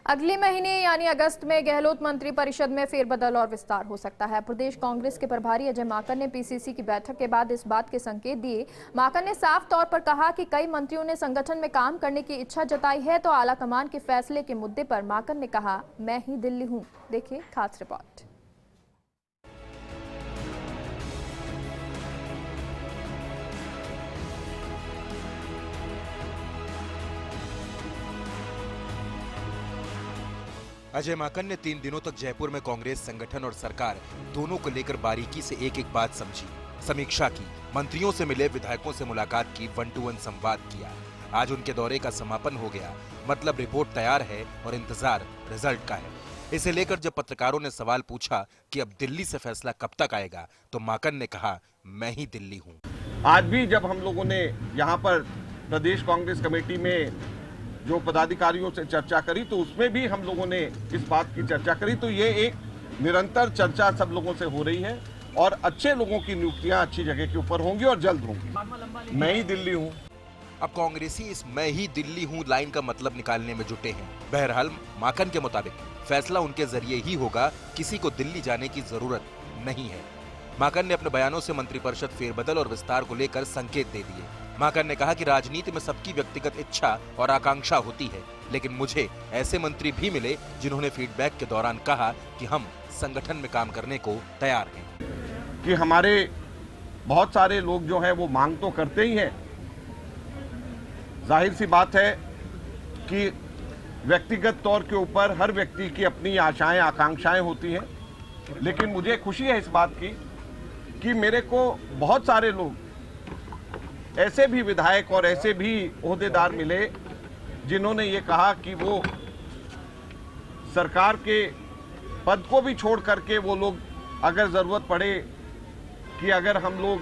अगले महीने यानी अगस्त में गहलोत मंत्री परिषद में फेरबदल और विस्तार हो सकता है। प्रदेश कांग्रेस के प्रभारी अजय माकन ने पीसीसी की बैठक के बाद इस बात के संकेत दिए। माकन ने साफ तौर पर कहा कि कई मंत्रियों ने संगठन में काम करने की इच्छा जताई है, तो आलाकमान के फैसले के मुद्दे पर माकन ने कहा, मैं ही दिल्ली हूं। देखिए खास रिपोर्ट। अजय माकन ने 3 दिनों तक जयपुर में कांग्रेस संगठन और सरकार दोनों को लेकर बारीकी से एक एक बात समझी, समीक्षा की, मंत्रियों से मिले, विधायकों से मुलाकात की, 1-to-1 संवाद किया। आज उनके दौरे का समापन हो गया, मतलब रिपोर्ट तैयार है और इंतजार रिजल्ट का है। इसे लेकर जब पत्रकारों ने सवाल पूछा कि अब दिल्ली से फैसला कब तक आएगा, तो माकन ने कहा, मैं ही दिल्ली हूँ। आज भी जब हम लोगों ने यहाँ पर प्रदेश कांग्रेस कमेटी में जो पदाधिकारियों से चर्चा करी, तो उसमें भी हम लोगों ने इस बात की चर्चा करी। तो ये एक निरंतर चर्चा सब लोगों से हो रही है और अच्छे लोगों की नियुक्तियां अच्छी जगह के ऊपर होंगी और जल्द होंगी। मैं ही दिल्ली हूँ। अब कांग्रेसी इस मैं ही दिल्ली हूँ लाइन का मतलब निकालने में जुटे हैं। बहरहाल माकन के मुताबिक फैसला उनके जरिए ही होगा, किसी को दिल्ली जाने की जरूरत नहीं है। माकन ने अपने बयानों से मंत्रिपरिषद फेरबदल और विस्तार को लेकर संकेत दे दिए। माकन ने कहा कि राजनीति में सबकी व्यक्तिगत इच्छा और आकांक्षा होती है, लेकिन मुझे ऐसे मंत्री भी मिले जिन्होंने फीडबैक के दौरान कहा कि हम संगठन में काम करने को तैयार हैं। कि हमारे बहुत सारे लोग जो हैं वो मांग तो करते ही हैं। जाहिर सी बात है कि व्यक्तिगत तौर के ऊपर हर व्यक्ति की अपनी आशाएं आकांक्षाएं होती हैं, लेकिन मुझे खुशी है इस बात की कि मेरे को बहुत सारे लोग ऐसे भी विधायक और ऐसे भी ओहदेदार मिले जिन्होंने ये कहा कि वो सरकार के पद को भी छोड़ करके वो लोग अगर जरूरत पड़े कि अगर हम लोग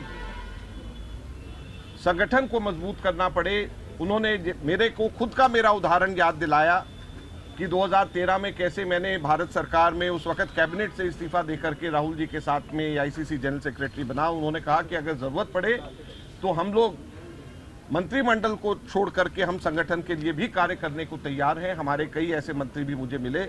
संगठन को मजबूत करना पड़े, उन्होंने मेरे को खुद का मेरा उदाहरण याद दिलाया कि 2013 में कैसे मैंने भारत सरकार में उस वक्त कैबिनेट से इस्तीफा देकर के राहुल जी के साथ में आईसीसी जनरल सेक्रेटरी बना। उन्होंने कहा कि अगर जरूरत पड़े तो हम लोग मंत्रिमंडल को छोड़ करके हम संगठन के लिए भी कार्य करने को तैयार हैं। हमारे कई ऐसे मंत्री भी मुझे मिले।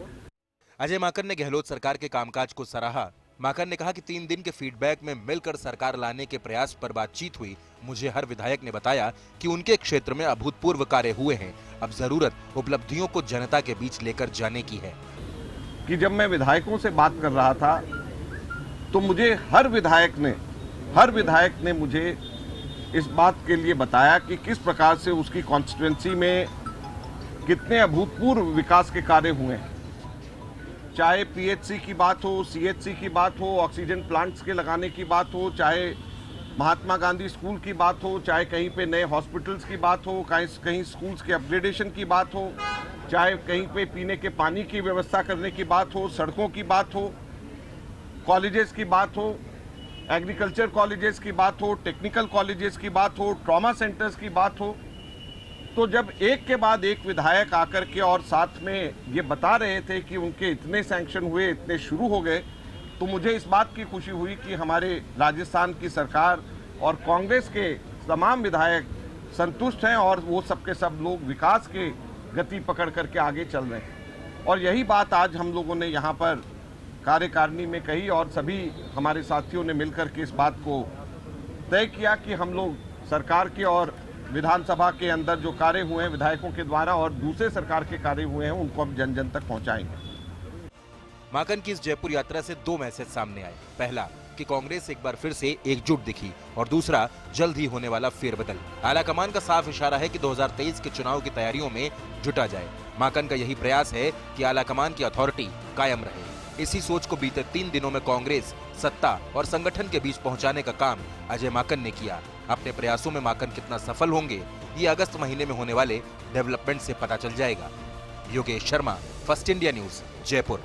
अजय माकन ने गहलोत सरकार के कामकाज को सराहा। माकन ने कहा कि 3 दिन के फीडबैक में मिलकर सरकार लाने के प्रयास पर बातचीत हुई। मुझे हर विधायक ने बताया कि उनके क्षेत्र में अभूतपूर्व कार्य हुए हैं, अब जरूरत उपलब्धियों को जनता के बीच लेकर जाने की है। कि जब मैं विधायकों से बात कर रहा था तो मुझे हर विधायक ने मुझे इस बात के लिए बताया कि किस प्रकार से उसकी कॉन्स्टिट्यूएंसी में कितने अभूतपूर्व विकास के कार्य हुए हैं। चाहे पीएचसी की बात हो, सीएचसी की बात हो, ऑक्सीजन प्लांट्स के लगाने की बात हो, चाहे महात्मा गांधी स्कूल की बात हो, चाहे कहीं पे नए हॉस्पिटल्स की बात हो, कहीं स्कूल्स के अपग्रेडेशन की बात हो, चाहे कहीं पे पीने के पानी की व्यवस्था करने की बात हो, सड़कों की बात हो, कॉलेजेस की बात हो, एग्रीकल्चर कॉलेजेस की बात हो, टेक्निकल कॉलेजेस की बात हो, ट्रॉमा सेंटर्स की बात हो। तो जब एक के बाद एक विधायक आकर के और साथ में ये बता रहे थे कि उनके इतने सैंक्शन हुए, इतने शुरू हो गए, तो मुझे इस बात की खुशी हुई कि हमारे राजस्थान की सरकार और कांग्रेस के तमाम विधायक संतुष्ट हैं और वो सबके सब लोग विकास के गति पकड़ करके आगे चल रहे हैं। और यही बात आज हम लोगों ने यहाँ पर कार्यकारिणी में कही और सभी हमारे साथियों ने मिलकर के इस बात को तय किया कि हम लोग सरकार के और विधानसभा के अंदर जो कार्य हुए हैं विधायकों के द्वारा और दूसरे सरकार के कार्य हुए हैं उनको हम जन जन तक पहुंचाएंगे। माकन की इस जयपुर यात्रा से 2 मैसेज सामने आए। पहला कि कांग्रेस एक बार फिर से एकजुट दिखी और दूसरा जल्द ही होने वाला फेरबदल। आलाकमान का साफ इशारा है कि 2023 के चुनाव की तैयारियों में जुटा जाए। माकन का यही प्रयास है कि आलाकमान की अथॉरिटी कायम रहे। इसी सोच को बीते 3 दिनों में कांग्रेस, सत्ता और संगठन के बीच पहुंचाने का काम अजय माकन ने किया। अपने प्रयासों में माकन कितना सफल होंगे, ये अगस्त महीने में होने वाले डेवलपमेंट से पता चल जाएगा। Yogesh Sharma, first India news, Jaipur.